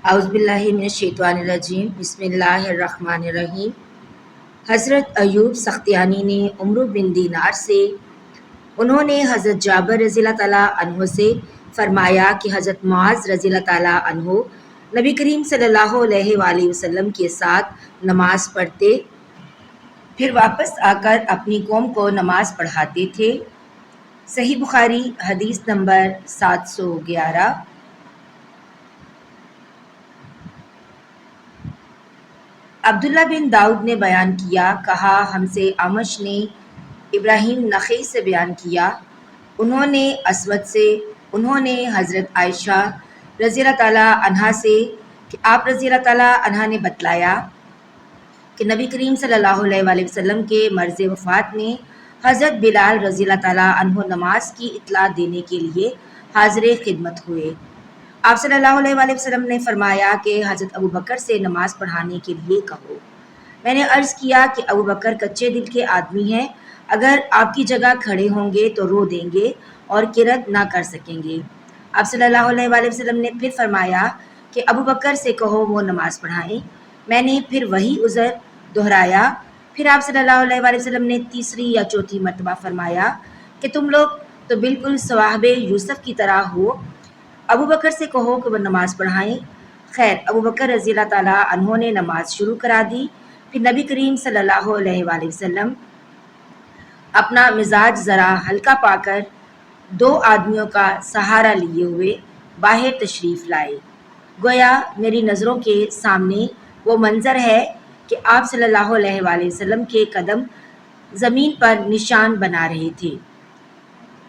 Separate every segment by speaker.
Speaker 1: اعوذ باللہ من الشیطان الرجیم بسم اللہ الرحمن الرحیم۔ حضرت ایوب سختیانی نے عمرو بن دینار سے انہوں نے حضرت جابر رضی اللہ تعالیٰ عنہ سے فرمایا کہ حضرت معاذ رضی اللہ تعالیٰ عنہ نبی کریم صلی اللہ علیہ وآلہ وسلم کے ساتھ نماز پڑھتے، پھر واپس آ کر اپنی قوم کو نماز پڑھاتے تھے۔ صحیح بخاری حدیث نمبر 711۔ عبداللہ بن داؤد نے بیان کیا، کہا ہم سے اعمش نے ابراہیم نخعی سے بیان کیا، انہوں نے اسود سے، انہوں نے حضرت عائشہ رضی اللہ تعالیٰ عنہا سے کہ آپ رضی اللہ تعالیٰ عنہا نے بتلایا کہ نبی کریم صلی اللہ علیہ وآلہ وسلم کے مرض وفات میں حضرت بلال رضی اللہ تعالیٰ عنہ نماز کی اطلاع دینے کے لیے حاضر خدمت ہوئے۔ آپ صلی اللہ علیہ وآلہ وسلم نے فرمایا کہ حضرت ابو بکر سے نماز پڑھانے کے لیے کہو۔ میں نے عرض کیا کہ ابو بکر کچے دل کے آدمی ہیں، اگر آپ کی جگہ کھڑے ہوں گے تو رو دیں گے اور قرت نہ کر سکیں گے۔ آپ صلی اللہ علیہ وآلہ وسلم نے پھر فرمایا کہ ابو بکر سے کہو وہ نماز پڑھائیں۔ میں نے پھر وہی عذر دہرایا۔ پھر آپ صلی اللہ علیہ وآلہ وسلم نے تیسری یا چوتھی مرتبہ فرمایا کہ تم لوگ تو بالکل صواحب یوسف کی طرح ہو، ابو بکر سے کہو کہ وہ نماز پڑھائیں۔ خیر، ابو بکر رضی اللہ تعالیٰ عنہ نے نماز شروع کرا دی۔ پھر نبی کریم صلی اللہ علیہ وآلہ وسلم اپنا مزاج ذرا ہلکا پا کر دو آدمیوں کا سہارا لیے ہوئے باہر تشریف لائے۔ گویا میری نظروں کے سامنے وہ منظر ہے کہ آپ صلی اللہ علیہ وآلہ وسلم کے قدم زمین پر نشان بنا رہے تھے۔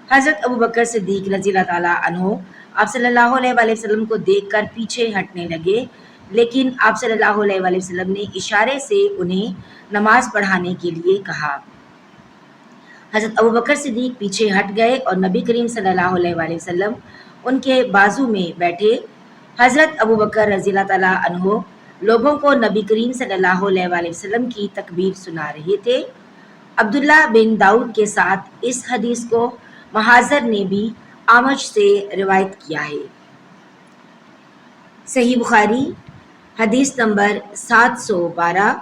Speaker 1: حضرت ابو بکر صدیق رضی اللہ تعالیٰ عنہ آپ صلی اللہ علیہ وآلہ وسلم کو دیکھ کر پیچھے ہٹنے لگے، لیکن آپ صلی اللہ علیہ وآلہ وسلم نے اشارے سے انہیں نماز پڑھانے کے لیے کہا۔ حضرت ابو بکر صدیق پیچھے ہٹ گئے اور نبی کریم صلی اللہ علیہ وآلہ وسلم ان کے بازو میں بیٹھے۔ حضرت ابو بکر رضی اللہ تعالیٰ عنہ لوگوں کو نبی کریم صلی اللہ علیہ وآلہ وسلم کی تکبیر سنا رہے تھے۔ عبداللہ بن داؤد کے ساتھ اس حدیث کو محاذر نے بھی اعمش سے روایت کیا ہے۔ صحیح بخاری حدیث نمبر 712۔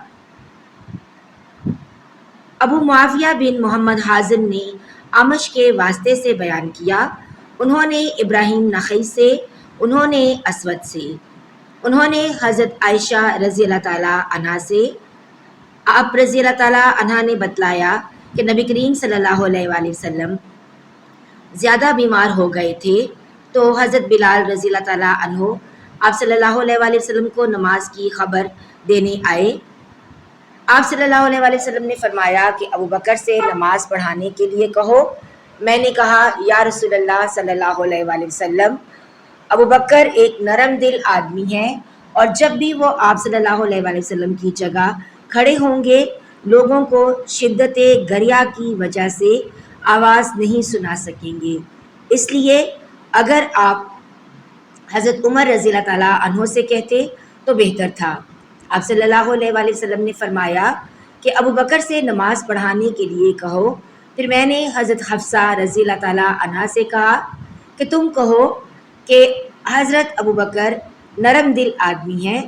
Speaker 1: ابو معاویہ بن محمد حازم نے اعمش کے واسطے سے بیان کیا، انہوں نے ابراہیم نخعی سے، انہوں نے اسود سے، انہوں نے حضرت عائشہ رضی اللہ تعالیٰ عنہا سے، آپ رضی اللہ تعالیٰ عنہا نے بتلایا کہ نبی کریم صلی اللہ علیہ وآلہ وسلم زیادہ بیمار ہو گئے تھے تو حضرت بلال رضی اللہ تعالیٰ عنہ آپ صلی اللہ علیہ وآلہ وسلم کو نماز کی خبر دینے آئے۔ آپ صلی اللہ علیہ وآلہ وسلم نے فرمایا کہ ابو بکر سے نماز پڑھانے کے لیے کہو۔ میں نے کہا یا رسول اللہ صلی اللہ علیہ وآلہ وسلم، ابو بکر ایک نرم دل آدمی ہے اور جب بھی وہ آپ صلی اللہ علیہ وآلہ وسلم کی جگہ کھڑے ہوں گے لوگوں کو شدت گریا کی وجہ سے آواز نہیں سنا سکیں گے، اس لیے اگر آپ حضرت عمر رضی اللہ تعالیٰ عنہ سے کہتے تو بہتر تھا۔ آپ صلی اللہ علیہ وآلہ وسلم نے فرمایا کہ ابو بکر سے نماز پڑھانے کے لیے کہو۔ پھر میں نے حضرت حفصہ رضی اللہ تعالیٰ عنہا سے کہا کہ تم کہو کہ حضرت ابو بکر نرم دل آدمی ہیں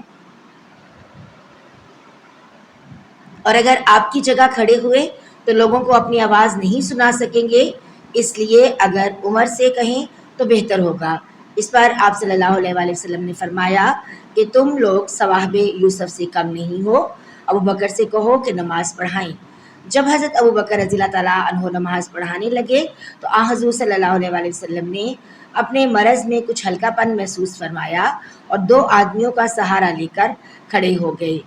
Speaker 1: اور اگر آپ کی جگہ کھڑے ہوئے تو لوگوں کو اپنی آواز نہیں سنا سکیں گے، اس لیے اگر عمر سے کہیں تو بہتر ہوگا۔ اس پر آپ صلی اللہ علیہ وآلہ وسلم نے فرمایا کہ تم لوگ صواحب یوسف سے کم نہیں ہو، ابو بکر سے کہو کہ نماز پڑھائیں۔ جب حضرت ابو بکر رضی اللہ تعالیٰ عنہ نماز پڑھانے لگے تو حضور صلی اللہ علیہ وآلہ وسلم نے اپنے مرض میں کچھ ہلکا پن محسوس فرمایا اور دو آدمیوں کا سہارا لے کر کھڑے ہو گئے۔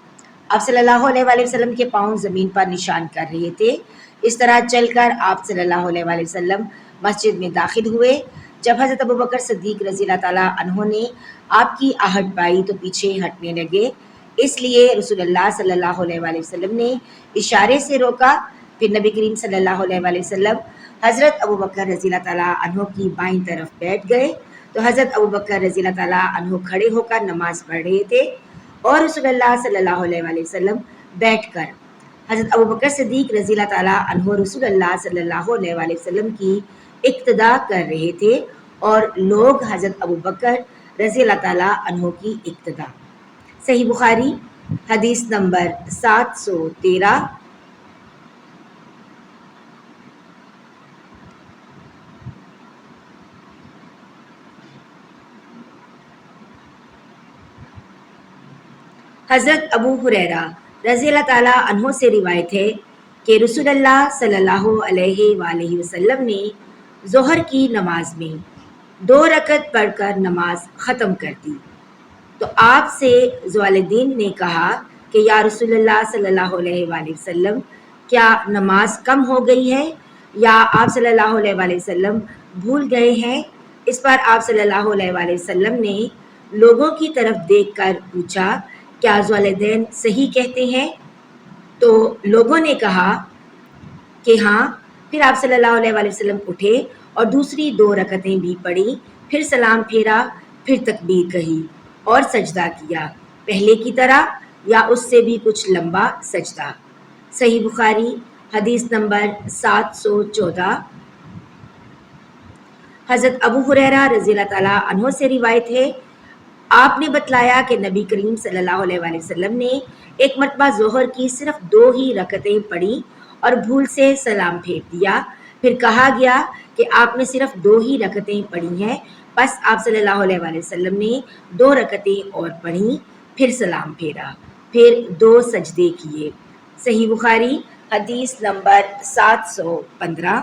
Speaker 1: آپ صلی اللہ علیہ وآلہ وسلم کے پاؤں زمین پر نشان کر رہے تھے۔ اس طرح چل کر آپ صلی اللہ علیہ وآلہ وسلم مسجد میں داخل ہوئے۔ جب حضرت ابو بکر صدیق رضی اللہ تعالیٰ عنہ نے آپ کی آہٹ پائی تو پیچھے ہٹنے لگے، اس لیے رسول اللہ صلی اللہ علیہ وآلہ وسلم نے اشارے سے روکا۔ پھر نبی کریم صلی اللہ علیہ وآلہ وسلم حضرت ابو بکر رضی اللہ تعالیٰ عنہ کی بائیں طرف بیٹھ گئے تو حضرت ابو بکر رضی اللہ تعالیٰ عنہ کھڑے ہو کر نماز پڑھ رہے تھے اور رسول اللہ صلی اللہ علیہ وآلہ وسلم بیٹھ کر حضرت ابو بکر صدیق رضی اللہ تعالیٰ عنہ رسول اللہ صلی اللہ علیہ وآلہ وسلم کی اقتدا کر رہے تھے اور لوگ حضرت ابو بکر رضی اللہ تعالیٰ عنہ کی اقتدا۔ صحیح بخاری حدیث نمبر 713۔ حضرت ابو ہریرہ رضی اللہ تعالیٰ عنہ سے روایت ہے کہ رسول اللہ صلی اللہ علیہ وآلہ وسلم نے ظہر کی نماز میں 2 رکعت پڑھ کر نماز ختم کر دی، تو آپ سے ذوالدین نے کہا کہ یا رسول اللہ صلی اللہ علیہ وآلہ وسلم، کیا نماز کم ہو گئی ہے یا آپ صلی اللہ علیہ وآلہ وسلم بھول گئے ہیں؟ اس پر آپ صلی اللہ علیہ وآلہ وسلم نے لوگوں کی طرف دیکھ کر پوچھا، کیا ذوالدین صحیح کہتے ہیں؟ تو لوگوں نے کہا کہ ہاں۔ پھر آپ صلی اللہ علیہ وآلہ وسلم اٹھے اور دوسری 2 رکعتیں بھی پڑھی، پھر سلام پھیرا، پھر تکبیر کہی اور سجدہ کیا، پہلے کی طرح یا اس سے بھی کچھ لمبا سجدہ۔ صحیح بخاری حدیث نمبر 714۔ حضرت ابو ہریرہ رضی اللہ تعالیٰ عنہ سے روایت ہے، آپ نے بتلایا کہ نبی کریم صلی اللہ علیہ وآلہ وسلم نے ایک مرتبہ ظہر کی صرف 2 ہی رکعتیں پڑھی اور بھول سے سلام پھیر دیا، پھر کہا گیا کہ آپ نے صرف 2 ہی رکعتیں پڑھی ہیں، بس آپ صلی اللہ علیہ وآلہ وسلم نے 2 رکعتیں اور پڑھیں، پھر سلام پھیرا، پھر 2 سجدے کیے۔ صحیح بخاری حدیث نمبر 715۔